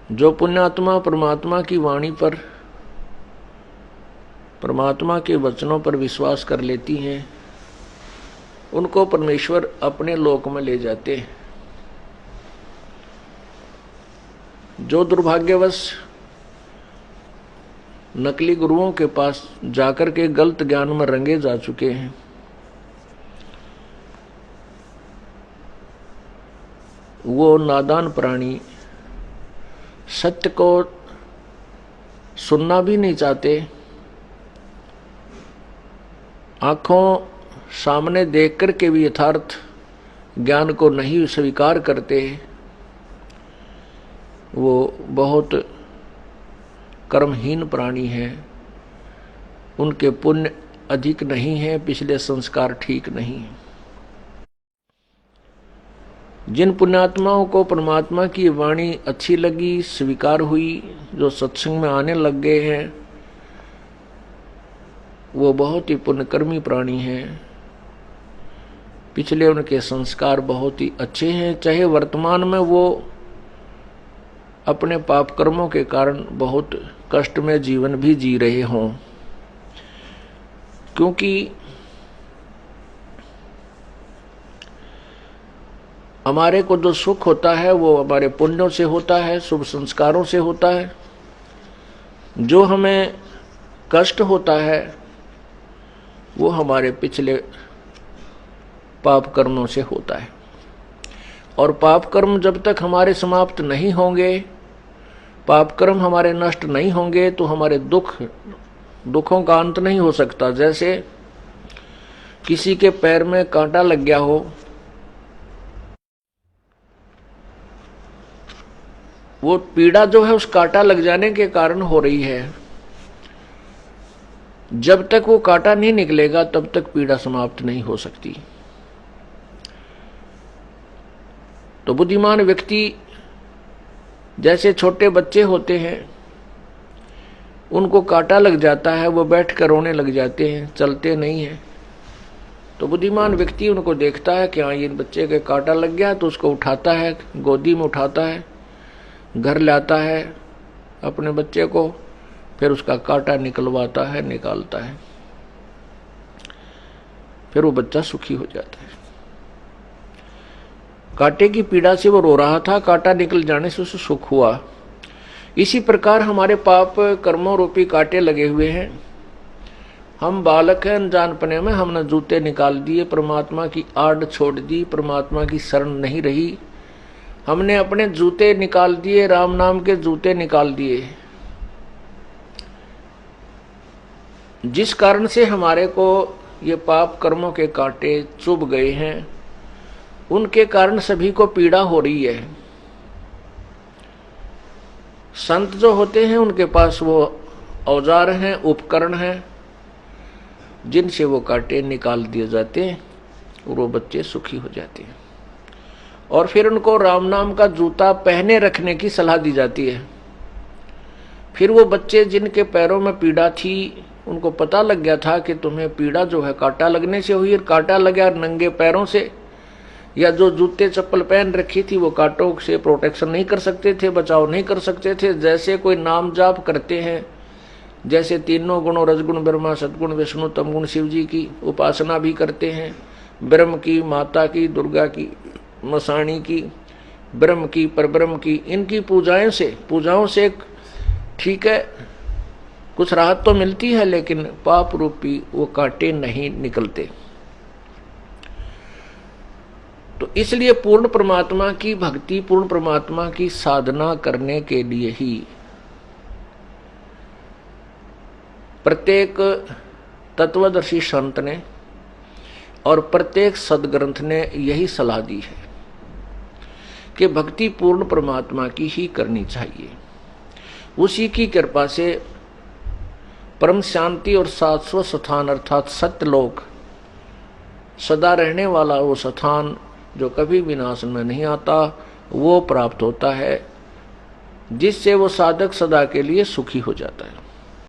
जो पुण्यात्मा परमात्मा की वाणी पर, परमात्मा के वचनों पर विश्वास कर लेती हैं, उनको परमेश्वर अपने लोक में ले जाते हैं। जो दुर्भाग्यवश नकली गुरुओं के पास जाकर के गलत ज्ञान में रंगे जा चुके हैं, वो नादान प्राणी सत्य को सुनना भी नहीं चाहते, आंखों सामने देख कर के भी यथार्थ ज्ञान को नहीं स्वीकार करते। वो बहुत कर्महीन प्राणी हैं, उनके पुण्य अधिक नहीं है, पिछले संस्कार ठीक नहीं है। जिन पुण्यात्माओं को परमात्मा की वाणी अच्छी लगी, स्वीकार हुई, जो सत्संग में आने लग गए हैं, वो बहुत ही पुण्यकर्मी प्राणी हैं। पिछले उनके संस्कार बहुत ही अच्छे हैं, चाहे वर्तमान में वो अपने पाप कर्मों के कारण बहुत कष्ट में जीवन भी जी रहे हों। क्योंकि हमारे को जो सुख होता है वो हमारे पुण्यों से होता है, शुभ संस्कारों से होता है। जो हमें कष्ट होता है वो हमारे पिछले पाप कर्मों से होता है। और पाप कर्म जब तक हमारे समाप्त नहीं होंगे, पाप कर्म हमारे नष्ट नहीं होंगे, तो हमारे दुखों का अंत नहीं हो सकता। जैसे किसी के पैर में कांटा लग गया हो, वो पीड़ा जो है उस कांटा लग जाने के कारण हो रही है। जब तक वो कांटा नहीं निकलेगा तब तक पीड़ा समाप्त नहीं हो सकती। तो बुद्धिमान व्यक्ति, जैसे छोटे बच्चे होते हैं, उनको कांटा लग जाता है, वो बैठ कर रोने लग जाते हैं, चलते नहीं हैं। तो बुद्धिमान व्यक्ति उनको देखता है कि हाँ ये बच्चे के कांटा लग गया, तो उसको उठाता है, गोदी में उठाता है, घर लाता है अपने बच्चे को, फिर उसका कांटा निकलवाता है, निकालता है, फिर वो बच्चा सुखी हो जाता है। कांटे की पीड़ा से वो रो रहा था, कांटा निकल जाने से उसे सुख हुआ। इसी प्रकार हमारे पाप कर्मों रूपी कांटे लगे हुए हैं। हम बालक हैं, अनजानपने में हमने जूते निकाल दिए, परमात्मा की आड़ छोड़ दी, परमात्मा की शरण नहीं रही, हमने अपने जूते निकाल दिए, राम नाम के जूते निकाल दिए, जिस कारण से हमारे को ये पाप कर्मों के कांटे चुभ गए हैं। उनके कारण सभी को पीड़ा हो रही है। संत जो होते हैं उनके पास वो औजार हैं, उपकरण हैं, जिनसे वो कांटे निकाल दिए जाते हैं और वो बच्चे सुखी हो जाते हैं। और फिर उनको राम नाम का जूता पहने रखने की सलाह दी जाती है। फिर वो बच्चे जिनके पैरों में पीड़ा थी, उनको पता लग गया था कि तुम्हें पीड़ा जो है कांटा लगने से हुई, कांटा लगा नंगे पैरों से, या जो जूते चप्पल पहन रखी थी वो कांटों से प्रोटेक्शन नहीं कर सकते थे, बचाव नहीं कर सकते थे। जैसे कोई नाम जाप करते हैं, जैसे तीनों गुणों रजगुण ब्रह्मा सदगुण विष्णु तमगुण शिव जी की उपासना भी करते हैं, ब्रह्म की, माता की, दुर्गा की, मसाणी की, ब्रह्म की, परब्रह्म की, इनकी पूजाओं से ठीक है कुछ राहत तो मिलती है, लेकिन पाप रूपी वो कांटे नहीं निकलते। तो इसलिए पूर्ण परमात्मा की भक्ति, पूर्ण परमात्मा की साधना करने के लिए ही प्रत्येक तत्वदर्शी संत ने और प्रत्येक सदग्रंथ ने यही सलाह दी है कि भक्ति पूर्ण परमात्मा की ही करनी चाहिए। उसी की कृपा से परम शांति और शाश्वत स्थान अर्थात सत्यलोक, सदा रहने वाला वो स्थान जो कभी विनाश में नहीं आता, वो प्राप्त होता है, जिससे वो साधक सदा के लिए सुखी हो जाता है।